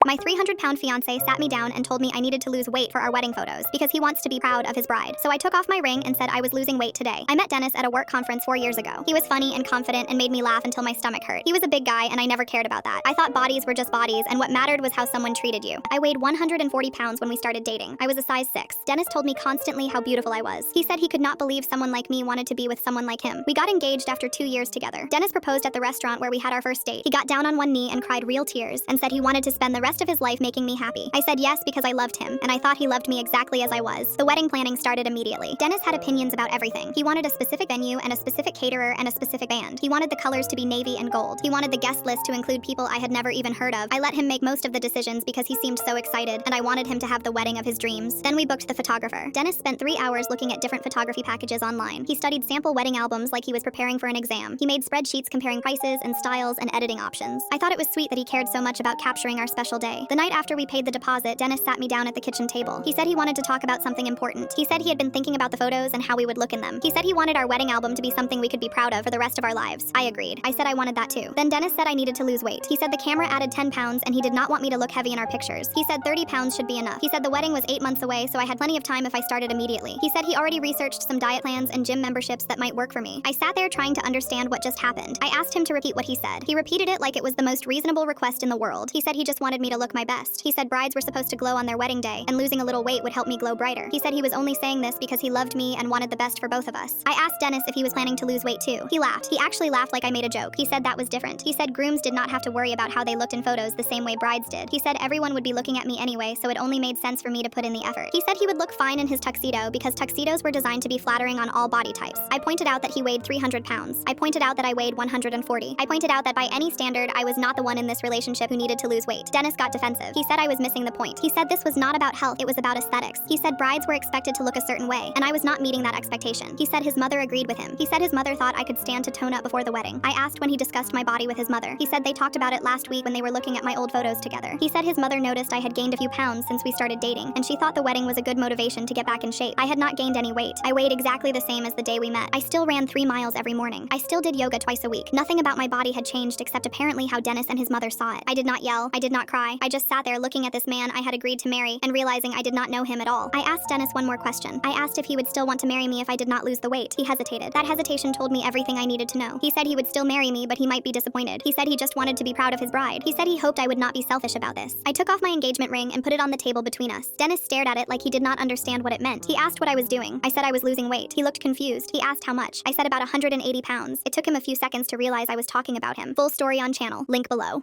My 300-pound fiancé sat me down and told me I needed to lose weight for our wedding photos because he wants to be proud of his bride. So I took off my ring and said I was losing weight today. I met Dennis at a work conference 4 years ago. He was funny and confident and made me laugh until my stomach hurt. He was a big guy and I never cared about that. I thought bodies were just bodies and what mattered was how someone treated you. I weighed 140 pounds when we started dating. I was a size 6. Dennis told me constantly how beautiful I was. He said he could not believe someone like me wanted to be with someone like him. We got engaged after 2 years together. Dennis proposed at the restaurant where we had our first date. He got down on one knee and cried real tears and said he wanted to spend the rest of his life making me happy. I said yes because I loved him and I thought he loved me exactly as I was. The wedding planning started immediately. Dennis had opinions about everything. He wanted a specific venue and a specific caterer and a specific band. He wanted the colors to be navy and gold. He wanted the guest list to include people I had never even heard of. I let him make most of the decisions because he seemed so excited and I wanted him to have the wedding of his dreams. Then we booked the photographer. Dennis spent 3 hours looking at different photography packages online. He studied sample wedding albums like he was preparing for an exam. He made spreadsheets comparing prices and styles and editing options. I thought it was sweet that he cared so much about capturing our special day. The night after we paid the deposit, Dennis sat me down at the kitchen table. He said he wanted to talk about something important. He said he had been thinking about the photos and how we would look in them. He said he wanted our wedding album to be something we could be proud of for the rest of our lives. I agreed. I said I wanted that too. Then Dennis said I needed to lose weight. He said the camera added 10 pounds and he did not want me to look heavy in our pictures. He said 30 pounds should be enough. He said the wedding was 8 months away, so I had plenty of time if I started immediately. He said he already researched some diet plans and gym memberships that might work for me. I sat there trying to understand what just happened. I asked him to repeat what he said. He repeated it like it was the most reasonable request in the world. He said he just wanted me to look my best. He said brides were supposed to glow on their wedding day, and losing a little weight would help me glow brighter. He said he was only saying this because he loved me and wanted the best for both of us. I asked Dennis if he was planning to lose weight too. He laughed. He actually laughed like I made a joke. He said that was different. He said grooms did not have to worry about how they looked in photos the same way brides did. He said everyone would be looking at me anyway, so it only made sense for me to put in the effort. He said he would look fine in his tuxedo because tuxedos were designed to be flattering on all body types. I pointed out that he weighed 300 pounds. I pointed out that I weighed 140. I pointed out that by any standard, I was not the one in this relationship who needed to lose weight. Dennis got defensive. He said I was missing the point. He said this was not about health, it was about aesthetics. He said brides were expected to look a certain way, and I was not meeting that expectation. He said his mother agreed with him. He said his mother thought I could stand to tone up before the wedding. I asked when he discussed my body with his mother. He said they talked about it last week when they were looking at my old photos together. He said his mother noticed I had gained a few pounds since we started dating, and she thought the wedding was a good motivation to get back in shape. I had not gained any weight. I weighed exactly the same as the day we met. I still ran 3 miles every morning. I still did yoga twice a week. Nothing about my body had changed except apparently how Dennis and his mother saw it. I did not yell. I did not cry. I just sat there looking at this man I had agreed to marry and realizing I did not know him at all. I asked Dennis one more question. I asked if he would still want to marry me if I did not lose the weight. He hesitated. That hesitation told me everything I needed to know. He said he would still marry me, but he might be disappointed. He said he just wanted to be proud of his bride. He said he hoped I would not be selfish about this. I took off my engagement ring and put it on the table between us. Dennis stared at it like he did not understand what it meant. He asked what I was doing. I said I was losing weight. He looked confused. He asked how much. I said about 180 pounds. It took him a few seconds to realize I was talking about him. Full story on channel. Link below.